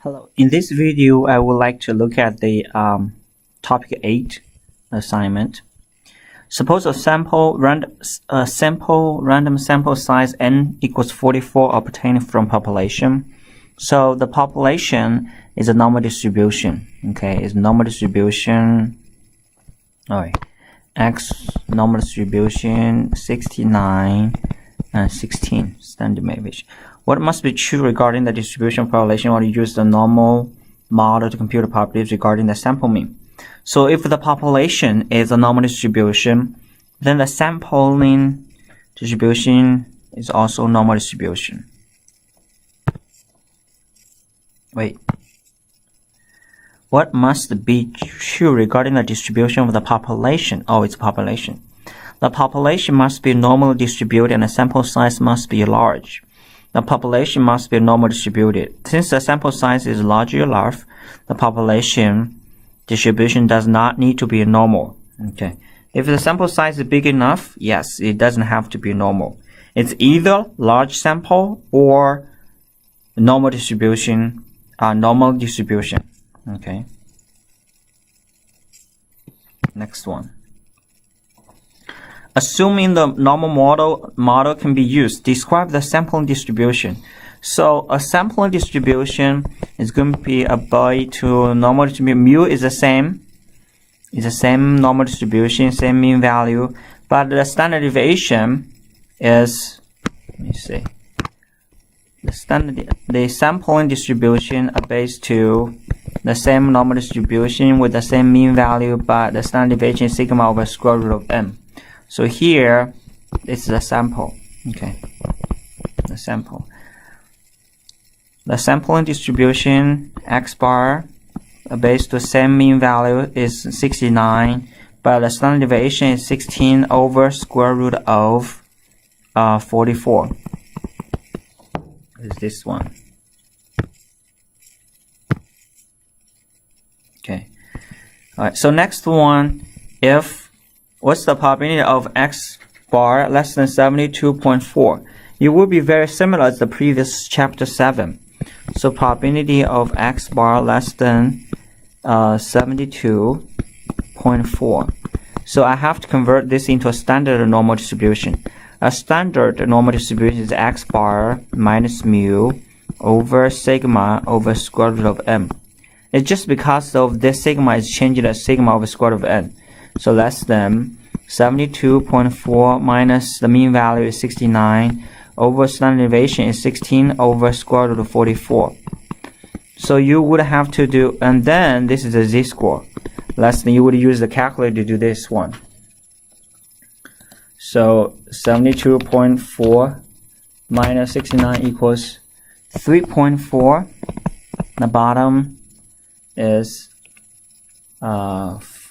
Hello. In this video, I would like to look at the topic 8 assignment. Suppose a simple random sample size n equals 44 obtained from population. So the population is a normal distribution. Okay, it's normal distribution. Alright, x normal distribution 69 and 16 standard deviation. What must be true regarding the distribution of population when you use the normal model to compute the probabilities regarding the sample mean? So if the population is a normal distribution, then the sampling distribution is also normal distribution. Wait. What must be true regarding the distribution of the population? Oh, it's population. The population must be normally distributed and the sample size must be large. The population must be normally distributed. Since the sample size is large enough, the population distribution does not need to be normal. Okay. If the sample size is big enough, yes, it doesn't have to be normal. It's either large sample or normal distribution, Okay. Next one. Assuming the normal model can be used, describe the sampling distribution. So a sampling distribution is going to be about to normal distribution. Mu is the same. It's the same normal distribution, same mean value, but the standard deviation is, let me see. The sampling distribution are based to the same normal distribution with the same mean value, but the standard deviation is sigma over square root of m. So here, this is a sample. Okay, the sample. The sampling distribution x bar based to same mean value is 69, but the standard deviation is 16 over square root of 44. Is this one? Okay. All right. So next one, what's the probability of x bar less than 72.4? It will be very similar as the previous chapter 7. So probability of x bar less than 72.4. So I have to convert this into a standard normal distribution. A standard normal distribution is x bar minus mu over sigma over square root of m. It's just because of this sigma is changing to sigma over square root of n. So less than 72.4 minus the mean value is 69 over standard deviation is 16 over square root of 44. So you would have to do, and then this is a z-score. Less than, you would use the calculator to do this one. So 72.4 minus 69 equals 3.4. The bottom is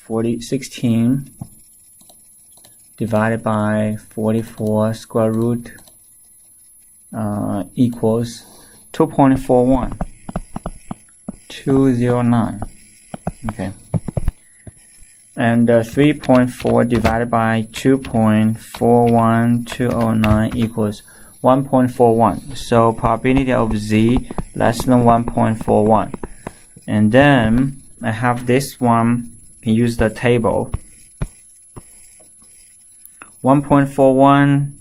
16 divided by 44 square root equals 2.41. 209. Okay. And 3.4 divided by 2.41209 equals 1.41. So probability of z less than 1.41. And then I have this one. Can use the table. 1.41.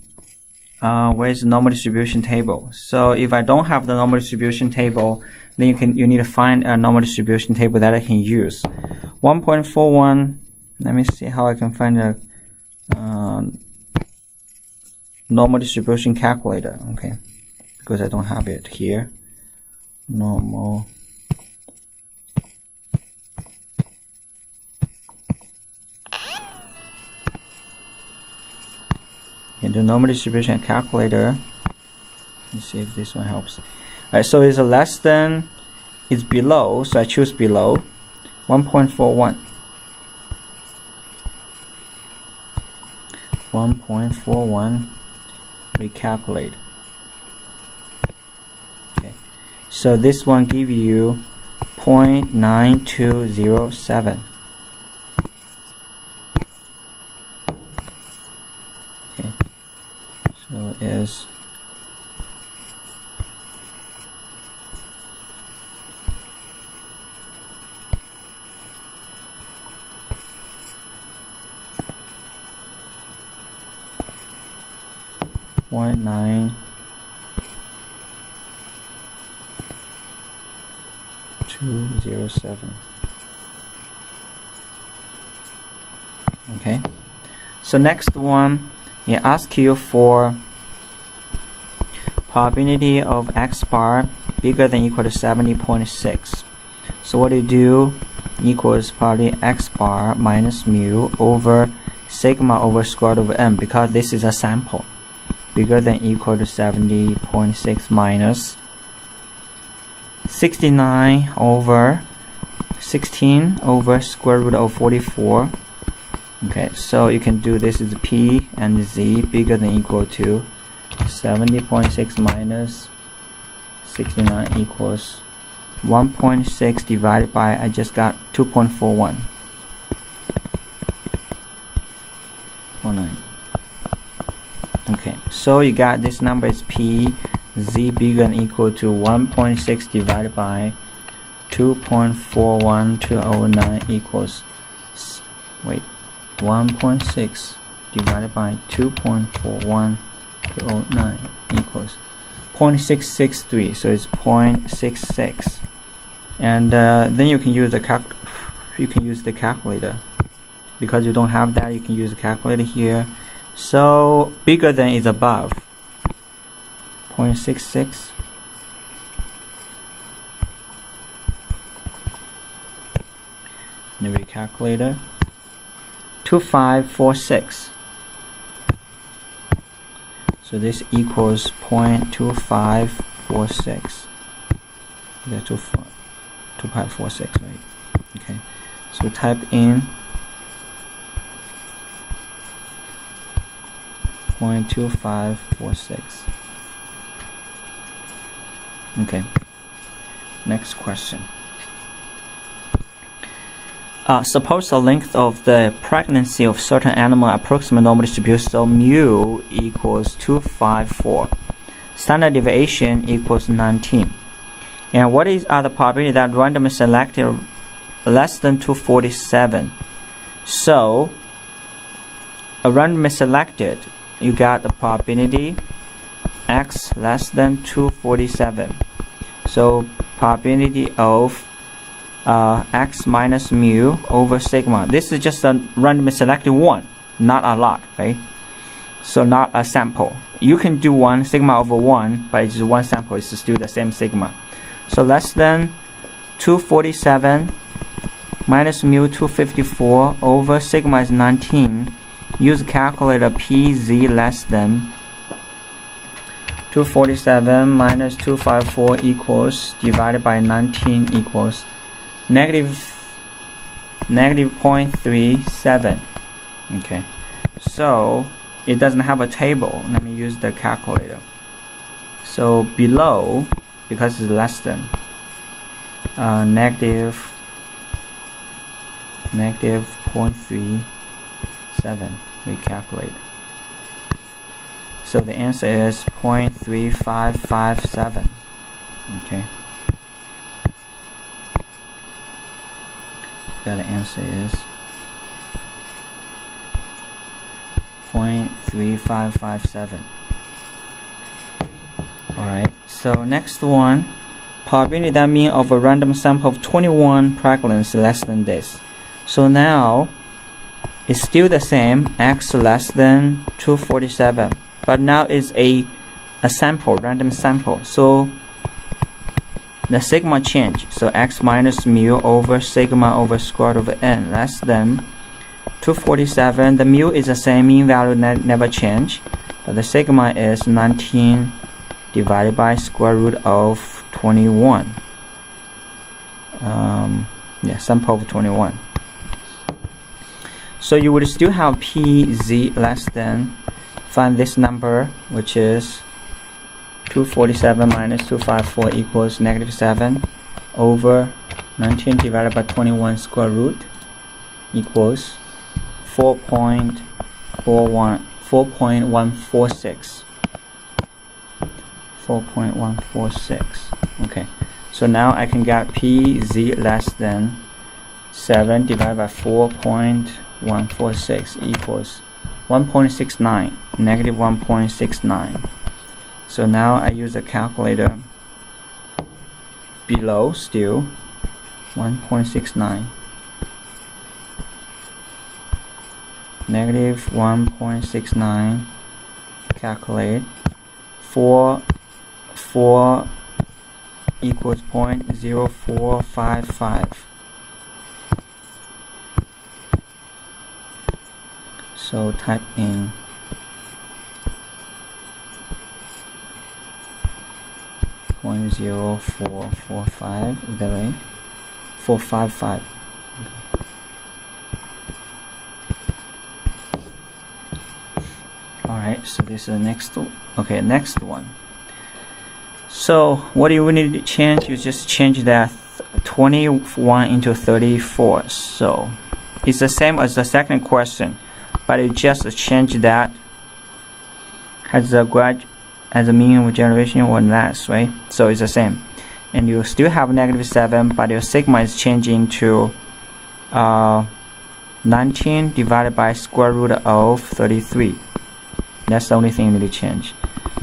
Where's the normal distribution table? So if I don't have the normal distribution table, then you need to find a normal distribution table that I can use. 1.41. Let me see how I can find a normal distribution calculator. Okay, because I don't have it here. Normal. The normal distribution calculator. Let's see if this one helps. Alright, so it's a less than, it's below, so I choose below. 1.41. 1.41. Recalculate. Okay. So this one give you 0.9207. Okay. So is 0.9207. Okay, so next one, it asks you for probability of x bar bigger than equal to 70.6. So what you do, equals probably x bar minus mu over sigma over square root of n, because this is a sample, bigger than equal to 70.6 minus 69 over 16 over square root of 44. Okay, so you can do this is p and z bigger than equal to 70.6 minus 69 equals 1.6 divided by, I just got 2.41. 49. Okay, so you got this number is p, z bigger than equal to 1.6 divided by 2.41209 equals, wait, 1.6 divided by 2.41209 equals 0.663, so it's 0.66. And then you can use the calculator. Because you don't have that, you can use the calculator here. So bigger than is above 0.66. New calculator. 2546. So this equals 0.2546. Yeah, 2546, right? Okay. So type in 0.2546. Okay. Next question. Suppose the length of the pregnancy of certain animal approximate normal distribution, so mu equals 254. Standard deviation equals 19. And what is the probability that randomly selected less than 247? So a randomly selected, you got the probability x less than 247. So probability of x minus mu over sigma. This is just a randomly selected one, not a lot, right? So not a sample. You can do one sigma over 1, but it's one sample, it's still the same sigma. So less than 247 minus mu 254 over sigma is 19. Use calculator pz less than 247 minus 254 equals, divided by 19 equals negative 0.37. Okay, so it doesn't have a table. Let me use the calculator. So below, because it's less than negative 0.37, we calculate. So the answer is 0.3557. Okay. So the answer is 0.3557. Alright, so next one, probability that mean of a random sample of 21 pregnancy less than this. So now it's still the same, x less than 247, but now it's a sample, random sample. So the sigma change, so x minus mu over sigma over square root of n less than 247. The mu is the same, mean value never change, but the sigma is 19 divided by square root of 21. Sample of 21. So you would still have pz less than, find this number, which is 247 minus 254 equals negative 7 over 19 divided by 21 square root equals 4.146. 4.146. Okay, so now I can get pz less than 7 divided by 4.146 equals 1.69, negative 1.69. So now I use a calculator below still 1.69, negative 1.69, calculate 4 equals 0.0455. So type in 0.0445, is that right? 455. Alright, so this is the next one. Okay, next one. So what do you need to change? You just change that 21 into 34. So it's the same as the second question, but you just change that as a mean of generation or less, right? So it's the same, and you still have negative 7, but your sigma is changing to 19 divided by square root of 33. That's the only thing you need to change.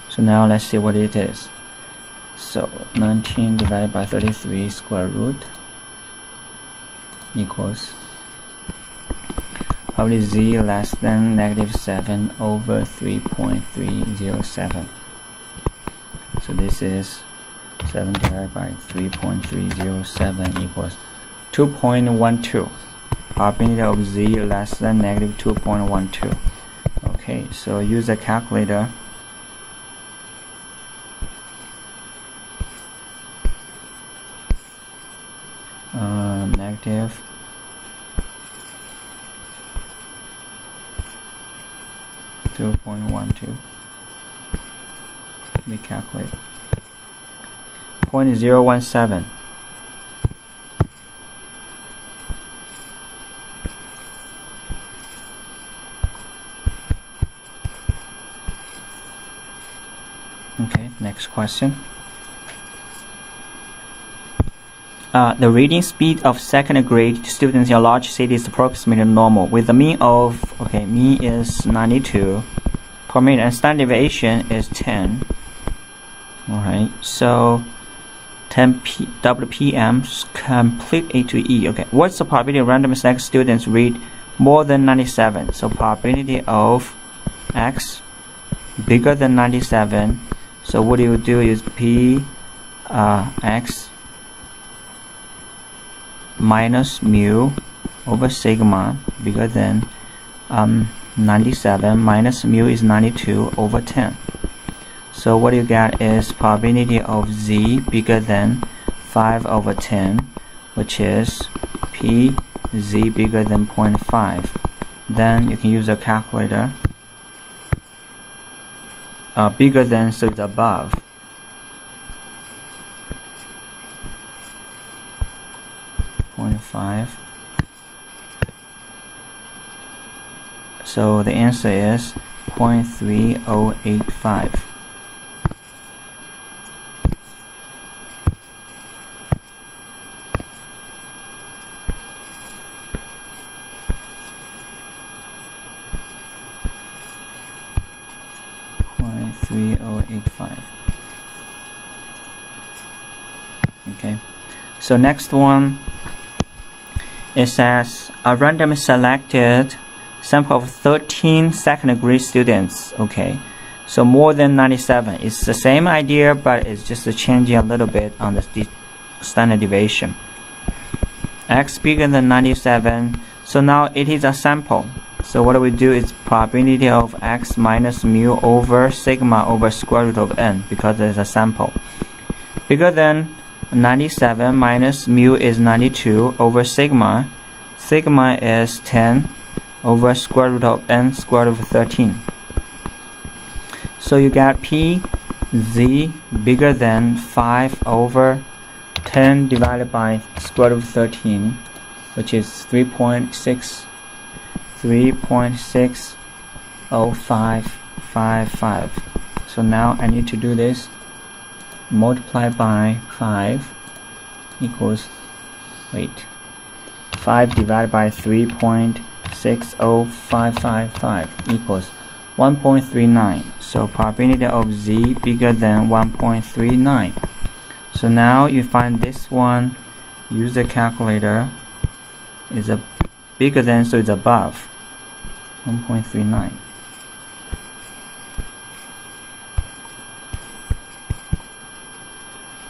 So now let's see what it is. So 19 divided by 33 square root equals probably z less than negative 7 over 3.307. So this is 7 divided by 3.307 equals 2.12. Probability of z less than negative 2.12. Okay, so use a calculator. Negative 2.12. We calculate 0.017. Okay, next question. The reading speed of second grade students in large cities is approximately normal, with the mean of, mean is 92 per minute and standard deviation is 10. Alright, so 10 WPM complete A to E. Okay, what's the probability of random select students read more than 97? So probability of X bigger than 97. So what you do is P X minus mu over sigma bigger than 97 minus mu is 92 over 10. So what you get is probability of z bigger than 5 over 10, which is p z bigger than 0.5. Then you can use a calculator. Bigger than, so it's above. So the answer is 0.3085. Okay, so next one, it says a randomly selected sample of 13 second grade students. Okay, so more than 97. It's the same idea, but it's just changing a little bit on the standard deviation. X bigger than 97. So now it is a sample. So what we do is probability of X minus mu over sigma over square root of n, because it's a sample. Bigger than 97 minus mu is 92 over sigma. Sigma is 10 over square root of n square root of 13. So you get p z bigger than 5 over 10 divided by square root of 13, which is 3.60555. So now I need to do this. Multiply by 5 equals 5 divided by 3.60555 60555 equals 1.39. So probability of Z bigger than 1.39. So now you find this one, use the calculator, is a bigger than, so it's above 1.39.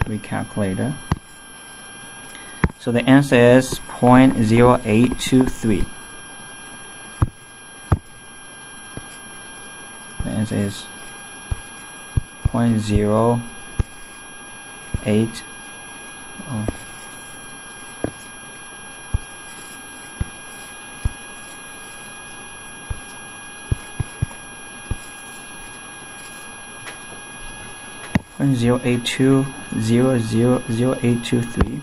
Recalculator. So the answer is 0.0823. The answer is 0.08. Oh. Point 0.0820000823.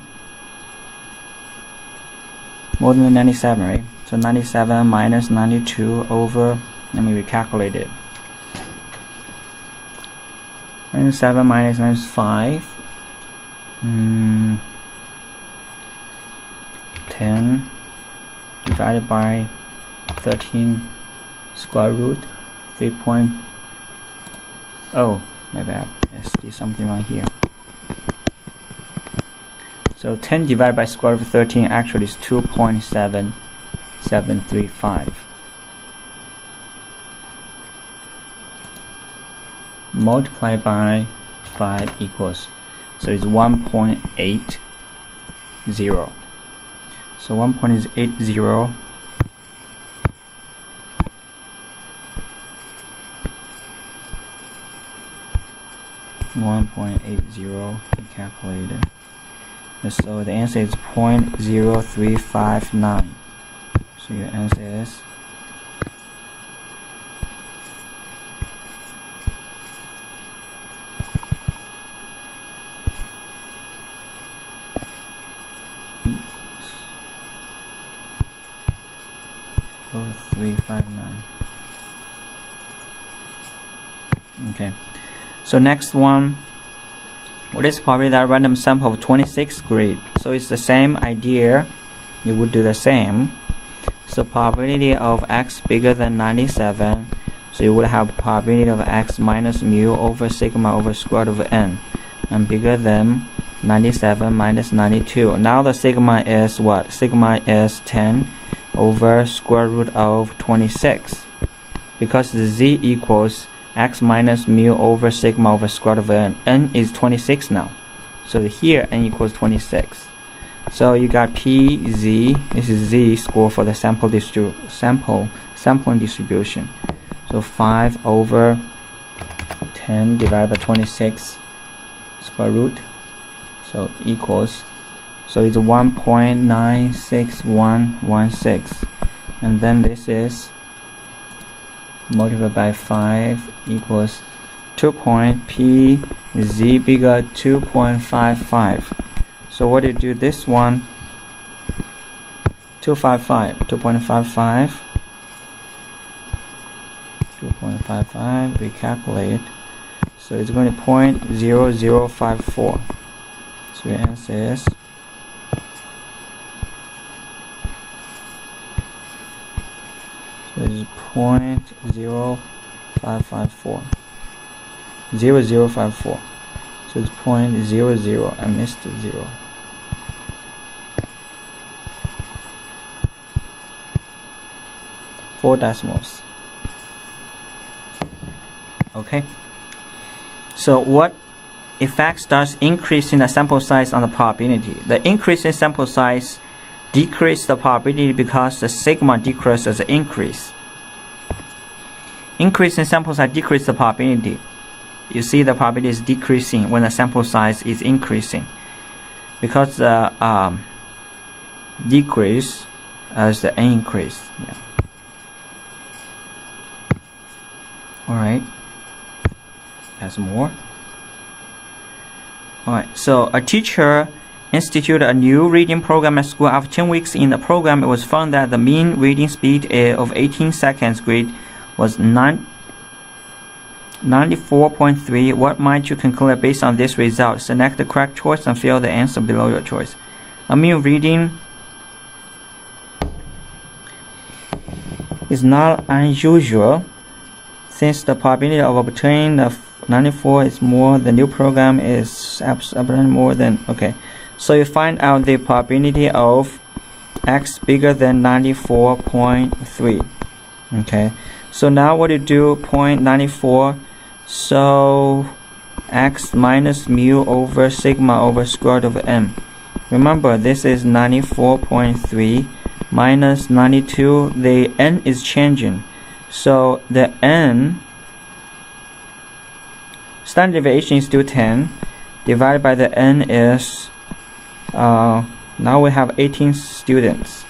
More than 97, right? So 97 minus 92 over, let me recalculate it. 97 minus 9 is 5. 10 divided by 13 square root 3. Oh, my bad. Let's do something wrong here. So 10 divided by square root of 13 actually is 2.7735. Multiplied by 5 equals, so it's 1.80. So 1.80 calculator. So the answer is 0.0359. So your answer is 0.0359. Okay. So next one. What is probably that random sample of 26th grade? So it's the same idea. You would do the same. So probability of x bigger than 97. So you would have probability of x minus mu over sigma over square root of n, and bigger than 97 minus 92. Now the sigma is what? Sigma is 10 over square root of 26, because the z equals x minus mu over sigma over square root of n. N is 26 now. So here n equals 26. So you got PZ, this is z score for the sampling distribution. So 5 over 10 divided by 26 square root. So equals, so it's 1.96116. And then this is multiplied by 5 equals 2.PZ bigger 2.55. So what do you do this one? 2.55, we calculate. So it's going to 0.0054. So your answer is 0.0554. 0054. So it's 0.00. I missed the 0. Four decimals. Okay. So what effect starts increasing the sample size on the probability? The increase in sample size decrease the probability because the sigma decreases as an increase. Increase in sample size decrease the probability. You see the probability is decreasing when the sample size is increasing, because the decrease as the increase. Yeah. Alright. Has more. Alright, so a teacher instituted a new reading program at school. After 10 weeks in the program, it was found that the mean reading speed of 18 seconds grade was 94.3. What might you conclude based on this result? Select the correct choice and fill the answer below your choice. A mean reading is not unusual since the probability of obtaining the 94 is more, the new program is absolutely more than, okay. So you find out the probability of x bigger than 94.3. Okay, so now what you do, 0.94, so x minus mu over sigma over square root of m. Remember, this is 94.3 minus 92. The n is changing, so the n standard deviation is still 10 divided by the n is now we have 18 students.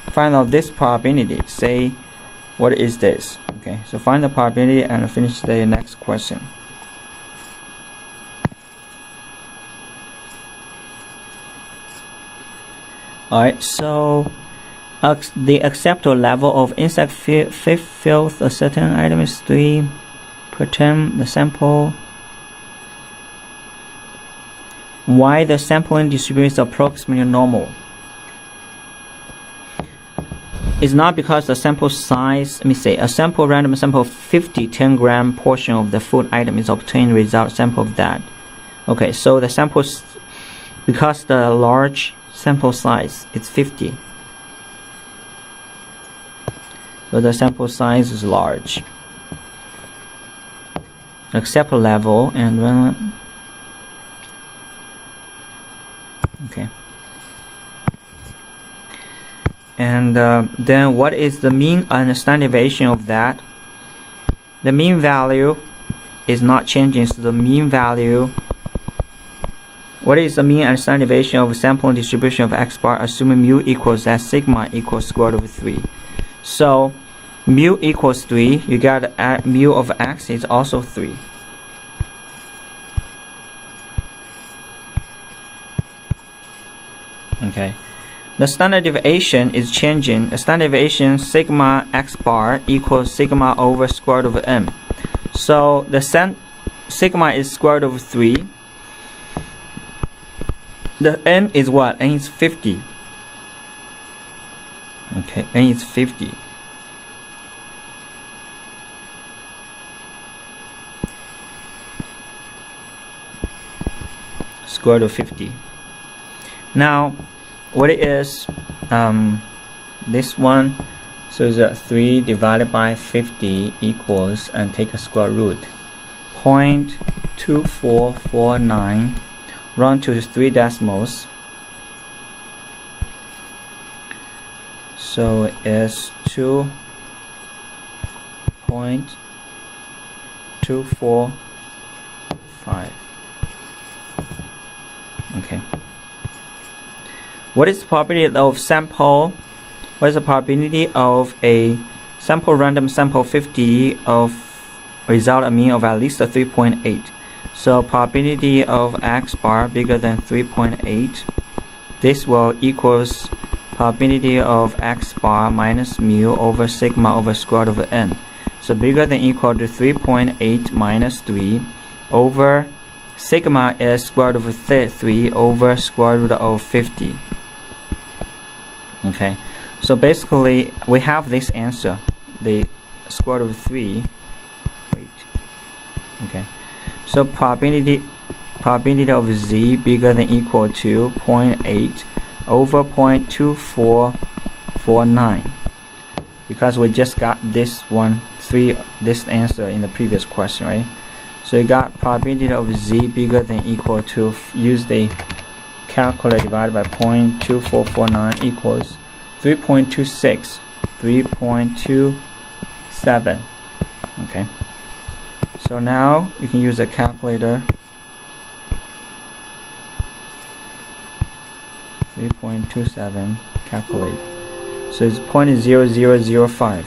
Find out this probability. Say, what is this? Okay, so find the probability and finish the next question. Alright, so the acceptable level of insect filth a certain item is 3 per term. The sample. Why the sampling distribution is approximately normal? It's not because the sample size, let me say, a sample random sample of 50 10-gram portion of the food item is obtained without sample of that. Okay, so the samples, because the large sample size is 50, so the sample size is large. Acceptable level and when, okay. And then what is the mean and standard deviation of that? The mean value is not changing, so the mean value, what is the mean and standard deviation of sample distribution of x bar assuming mu equals that sigma equals square root of 3? So mu equals 3, you got mu of x is also 3. Okay. The standard deviation is changing. The standard deviation sigma x bar equals sigma over square root of m. So the sigma is square root of 3. The n is what? N is 50. Okay, n is 50. Square root of 50. Now, what it is, this one, so it's 3 divided by 50 equals, and take a square root, 0.2449, round to 3 decimals, so it's 2.245. Okay. What is the probability of sample? What is the probability of a sample random sample 50 of result a mean of at least a 3.8? So probability of x bar bigger than 3.8. This will equals probability of x bar minus mu over sigma over square root of n. So bigger than equal to 3.8 minus 3 over sigma is square root of 3 over square root of 50. Okay, so basically we have this answer, the square root of 3. Wait. Okay, so probability of z bigger than equal to 0.8 over 0.2449, because we just got this this answer in the previous question, right? So you got probability of z bigger than equal to, use the calculator divided by 0.2449 equals 3.26, 3.27. Okay, so now you can use a calculator. 3.27, calculate. So it's 0.0005.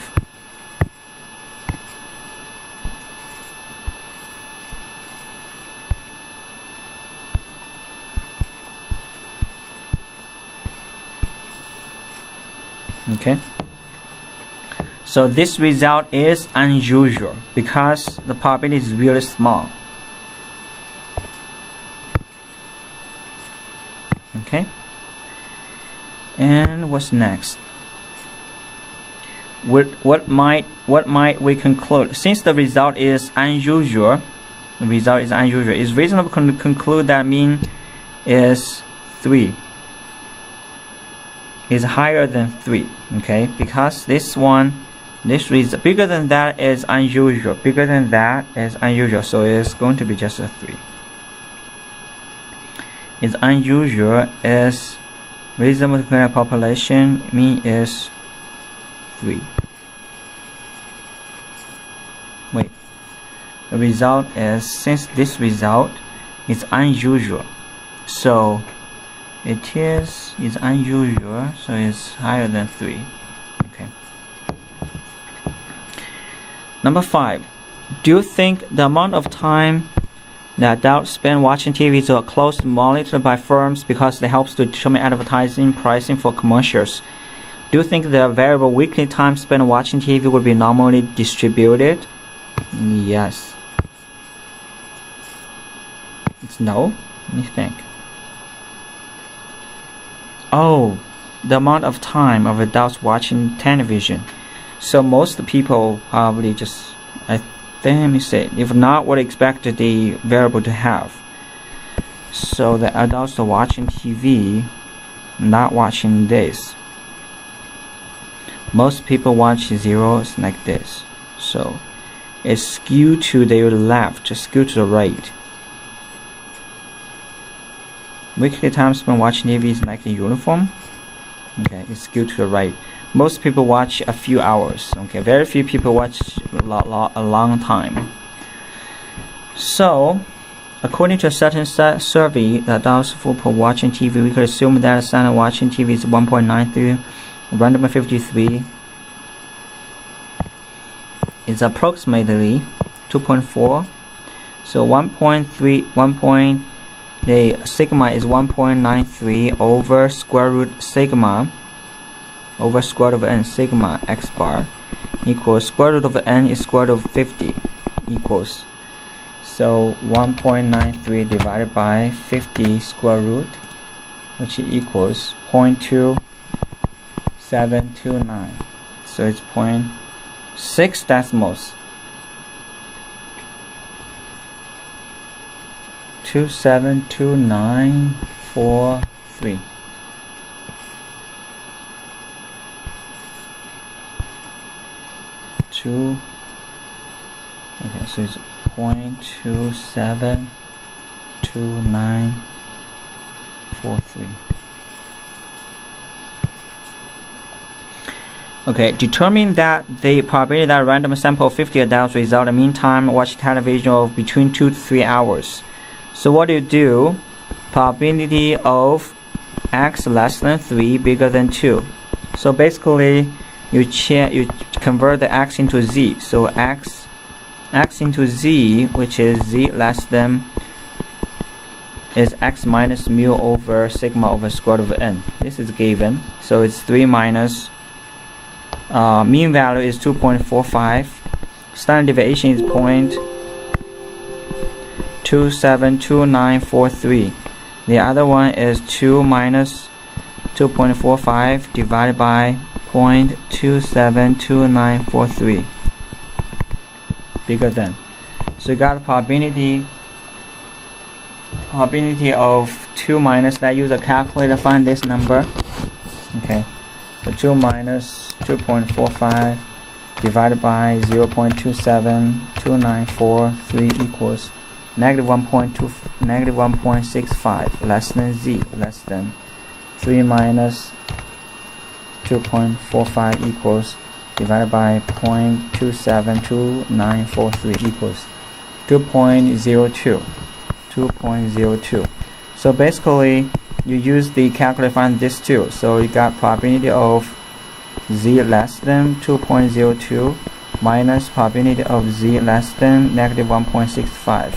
Okay, so this result is unusual because the probability is really small. Okay, and what's next? what might we conclude? Since the result is unusual, it's reasonable to conclude that mean is 3. Is higher than 3. Okay, because this result bigger than that is unusual. So it's going to be just a 3. Is unusual is reasonable to compare population mean is 3. Wait. The result is, since this result is unusual, so it is unusual, so it's higher than 3. Okay. Number 5. Do you think the amount of time that adults spend watching TV is closely monitored by firms because it helps to determine advertising pricing for commercials? Do you think the variable weekly time spent watching TV would be normally distributed? Yes. It's no. Let me think. Oh, the amount of time of adults watching television. So most people probably just, let me say, if not, would expect the variable to have. So the adults are watching TV, not watching this. Most people watch zeros like this. So it's skewed to the left, just skewed to the right. Weekly time spent watching TV is like the uniform. Okay, it's skewed to the right. Most people watch a few hours. Okay, very few people watch a long time. So, according to a certain survey, the adults for watching TV, we could assume that the standard watching TV is 1.93. Random 53 is approximately 2.4. So 1.3, the sigma is 1.93 over square root sigma over square root of n sigma x bar equals square root of n is square root of 50 equals, so 1.93 divided by 50 square root, which equals 0.2729. So it's 0.6 decimals. 272943. Okay, so it's 0.272943. Okay, determine that the probability that a random sample of 50 adults result in mean time watch television of between 2 to 3 hours. So what do you do? Probability of x less than 3 bigger than 2. So basically you convert the x into z. So x into z, which is z less than, is x minus mu over sigma over square root of n. This is given. So it's 3 minus mean value is 2.45. Standard deviation is 0.272943. The other one is 2 minus 2.45 divided by 0.272943. Bigger than. So you got probability of 2 minus, that use a calculator to find this number. Okay. So 2 minus 2.45 divided by 0.27293 equals negative 1.65, less than z, less than 3 minus 2.45 equals divided by 0.272943 equals 2.02. So basically you use the calculator to find this too. So you got probability of z less than 2.02 minus probability of z less than negative 1.65.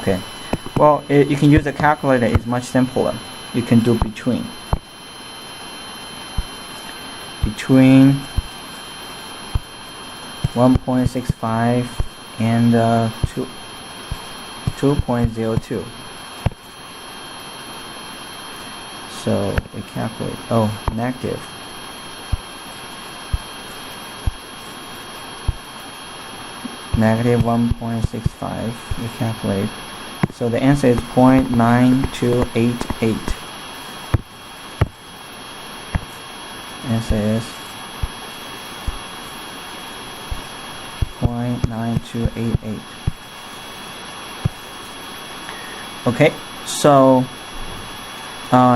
Okay, well, you can use a calculator. It's much simpler. You can do between 1.65 and 2.02. So we calculate, negative negative 1.65. We calculate. So the answer is 0.9288. Answer is 0.9288. Okay, so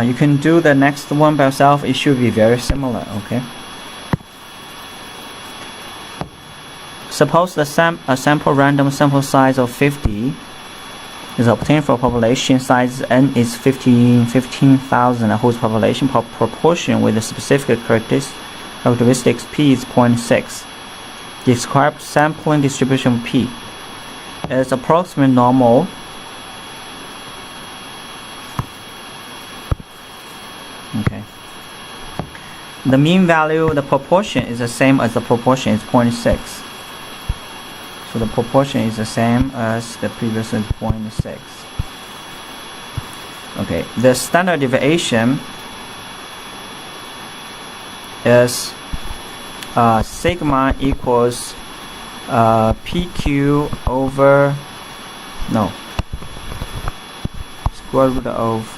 you can do the next one by yourself. It should be very similar. Okay. Suppose a sample random sample size of 50 is obtained for population size n is 15,000, whose population proportion with the specific characteristics p is 0.6. Describe sampling distribution of p. It's approximate normal. Okay. The mean value, the proportion is the same as the proportion is 0.6. So the proportion is the same as the previous is 0.6. Okay, the standard deviation is sigma equals PQ over square root of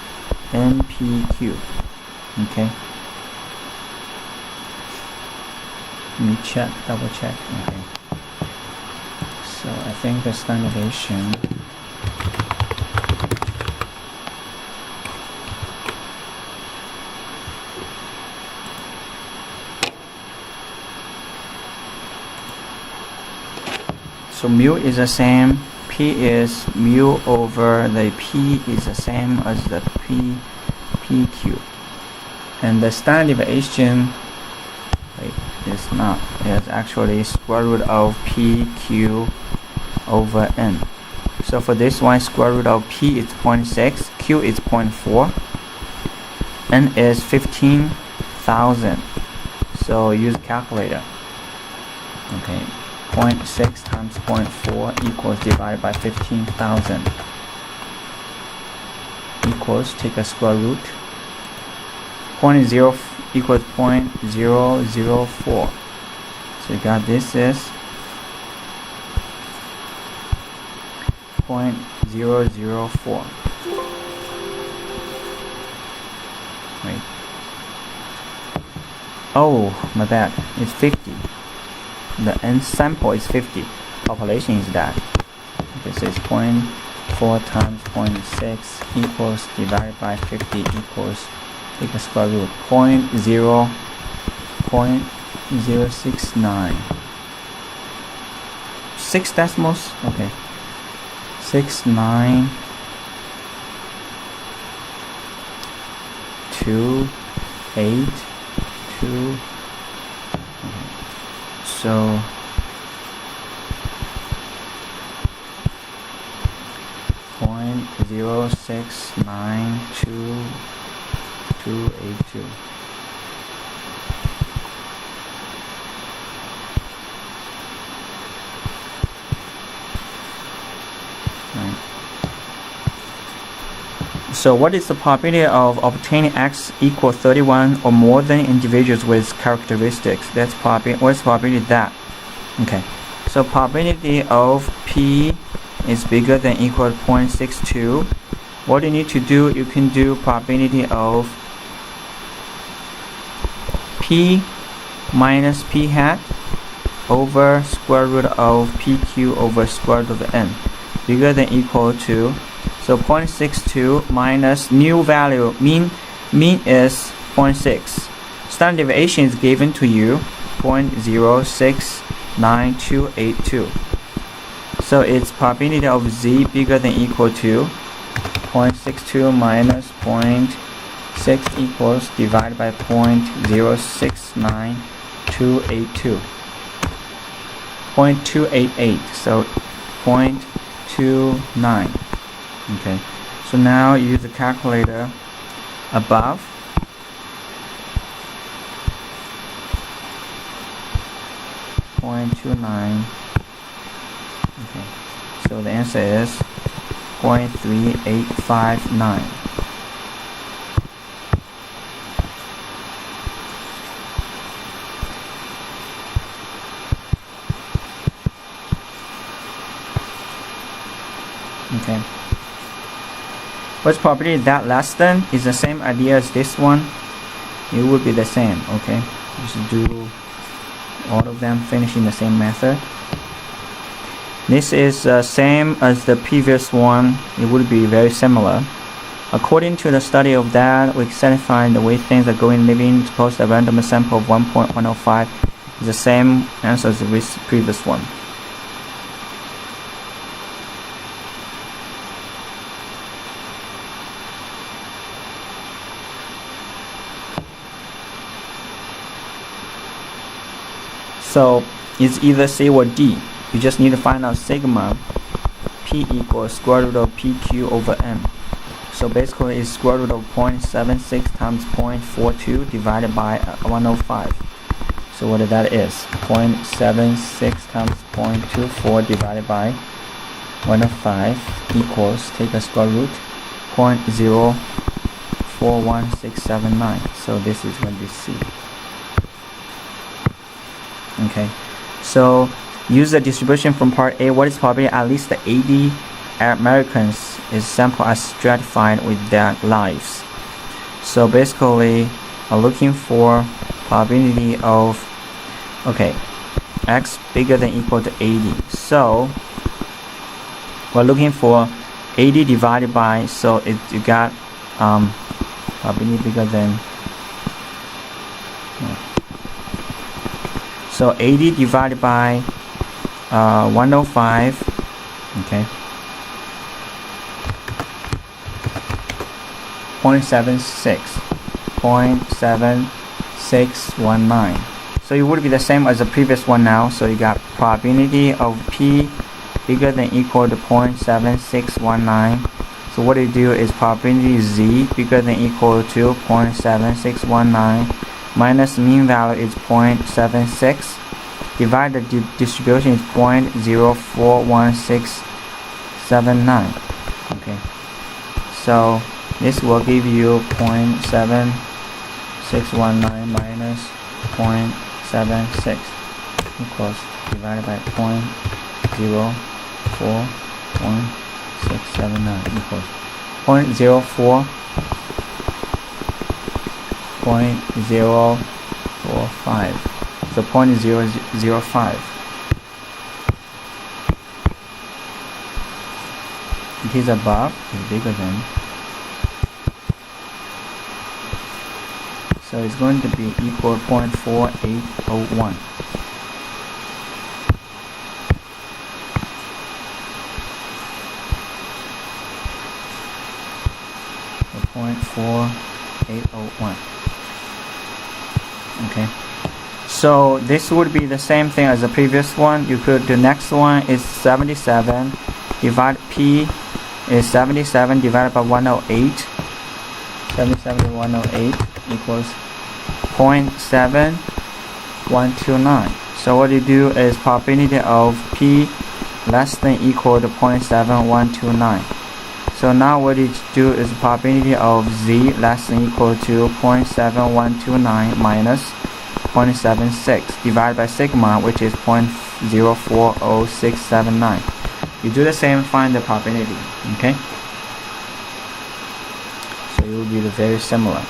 NPQ. Okay. Let me double check. Okay. So I think the standard deviation so mu is the same, p is mu over the p is the same as the PQ, and the standard deviation is not, it's actually square root of PQ over n. So for this one, square root of p is 0.6, q is 0.4, n is 15,000. So use calculator. Okay, 0.6 times 0.4 equals divided by 15,000 equals, take a square root, 0.0 equals 0.004. So you got this is 0.004. Wait. Oh, my bad. It's 50. The n sample is 50. Population is that. Okay, so it's 0.4 times 0.6 equals divided by 50 equals, take a square root, 0.069. 6 decimals. Okay. 69282. Okay. So 0.0692282. So what is the probability of obtaining X equals 31 or more than individuals with characteristics? That's probability. What's the probability of that? Okay. So probability of P is bigger than equal to 0.62. What you need to do, you can do probability of P minus P hat over square root of PQ over square root of n, bigger than equal to, so 0.62 minus new value, mean is 0.6. Standard deviation is given to you 0.069282. So its probability of z bigger than equal to 0.62 minus 0.6 equals divided by 0.069282. 0.288, so 0.29. Okay, so now use the calculator above. .29. Okay, so the answer is 0.3859. Okay. What's probability that less than is the same idea as this one. It would be the same. Okay. Just do all of them, finishing the same method. This is same as the previous one. It would be very similar. According to the study of that, we certify the way things are going living. Suppose a random sample of 1.105 is the same answer as the previous one. So it's either C or D. You just need to find out sigma P equals square root of PQ over M. So basically it's square root of 0.76 times 0.42 divided by 105. So what that is? 0.76 times 0.24 divided by 105 equals, take a square root, 0.041679. So this is going to be C. Okay, so use the distribution from part A. What is probably at least the 80 Americans is sample as stratified with their lives. So basically looking for probability of, okay, x bigger than equal to 80. So we're looking for 80 divided by, so you got probability bigger than, so 80 divided by 105, okay, 0.7619. So it would be the same as the previous one now. So you got probability of P bigger than equal to 0.7619. So what you do is probability Z bigger than equal to 0.7619 minus mean value is 0.76. Divide the distribution is 0.041679. Okay, so this will give you 0.7619 minus 0.76 equals divided by 0.041679 equals 0.04 0.045. So 0.005. It is above, is bigger than. So it's going to be equal 0.4801. So 0.4801. Okay. So this would be the same thing as the previous one. You could, the next one is 77 divide P is 77 divided by 108. 77 to 108 equals 0.7129. So what you do is probability of P less than equal to 0.7129. So now what you do is probability of Z less than equal to 0.7129 minus 0.76 divided by sigma, which is 0.040679. You do the same, find the probability. Okay, so it will be very similar.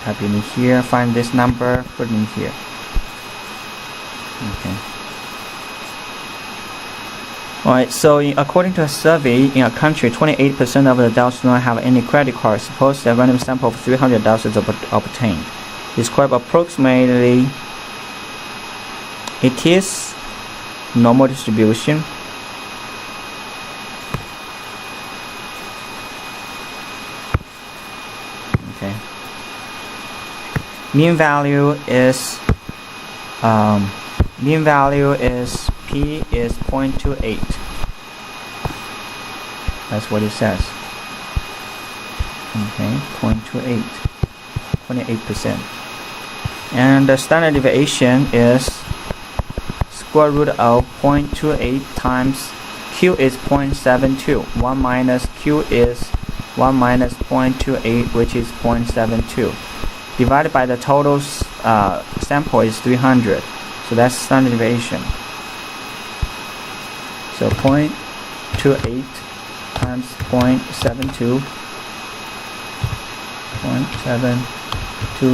Type in here, find this number, put in here. Okay. Alright, so according to a survey in a country, 28% of the adults do not have any credit cards. Suppose a random sample of 300 adults is obtained. Describe approximately. It is normal distribution. Okay. Mean value is P is 0.28. That's what it says. Okay, 0.28, 28%. And the standard deviation is square root of 0.28 times Q is 0.72. 1 minus Q is 1 minus 0.28, which is 0.72. Divided by the total sample is 300. So that's standard deviation. So 0.28 times times 0.72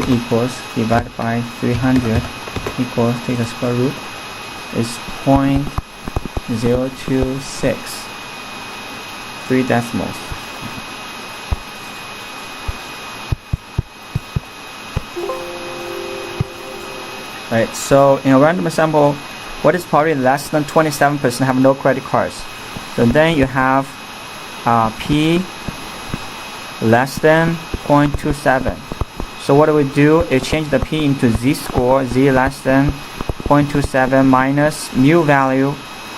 equals divided by 300 equals, take the square root, is 0.026, 3 decimals. Right, so in a random sample, what is probably less than 27% have no credit cards. So then you have P less than 0.27. So what do we do is change the P into Z score, Z less than 0.27 minus mu value.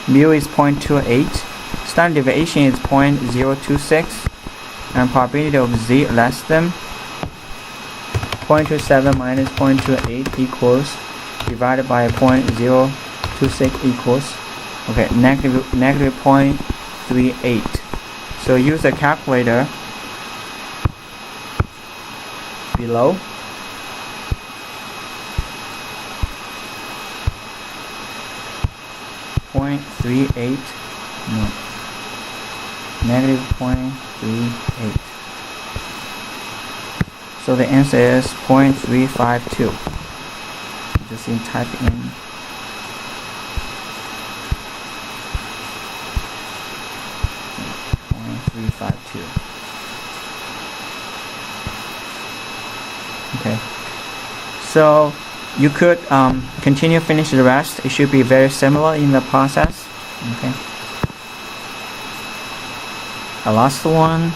Mu is 0.28. Standard deviation is 0.026. And probability of Z less than 0.27 minus 0.28 equals, divided by 0.026 equals, okay, negative 0.38. So use a calculator below. .38, no, negative 0.38. So the answer is 0.352. Just type in .352. Okay, so you could continue, finish the rest. It should be very similar in the process. Okay, the last one,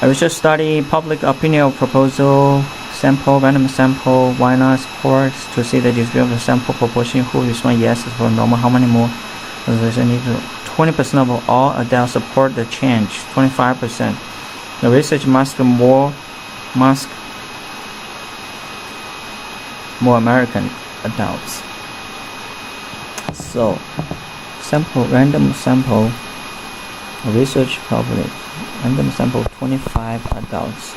a research study, public opinion proposal, sample, random sample, why not scores to see the distribution of the sample proportion who respond yes for normal, how many more. 20% of all adults support the change, 25%. The research mask more American adults. So sample, random sample, research public, random sample 25 adults.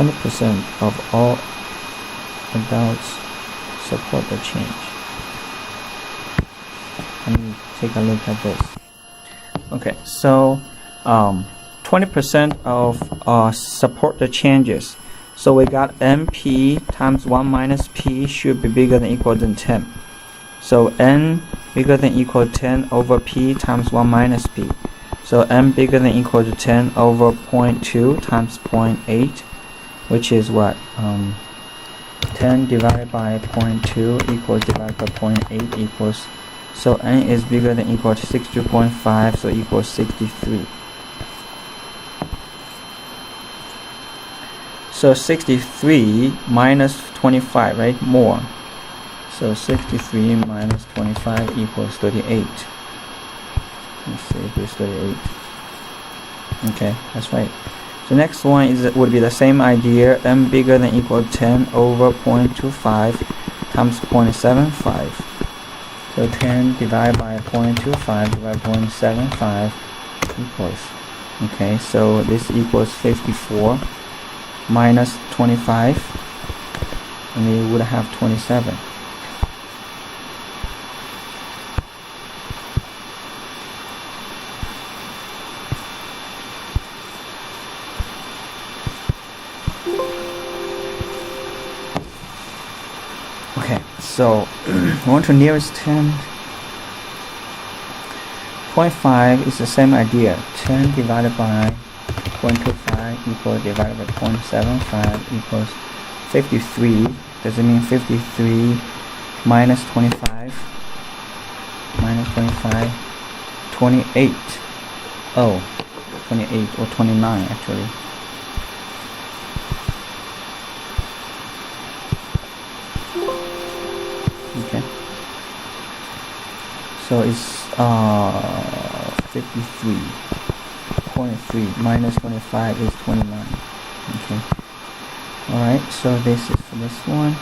%, of all adults support the change. Let me take a look at this. Okay, so 20% of support the changes. So we got NP times 1 minus P should be bigger than equal than 10. So N bigger than equal to 10 over P times 1 minus P. So N bigger than equal to 10 over 0.2 times 0.8, which is what? 10 divided by 0.2 equals divided by 0.8 equals, so N is bigger than equal to 62.5, so equals 63. So 63 minus 25, right? More. So 63 minus 25 equals 38. Let's see if it's 38. Okay, that's right. The next one would be the same idea. M bigger than equal to 10 over 0.25 times 0.75. So 10 divided by 0.25 divided by 0.75 equals. Okay, so this equals 54 minus 25, and we would have 27. Okay, so 1 to nearest 10. 0.5 is the same idea. 10 divided by 0.25 equals divided by 0.75 equals 53. Does it mean 53 minus 25? Minus 25, 28. Oh, 28 or 29 actually. Okay, so it's 53.3 minus 25 is 29. Okay, alright, so this is for this one.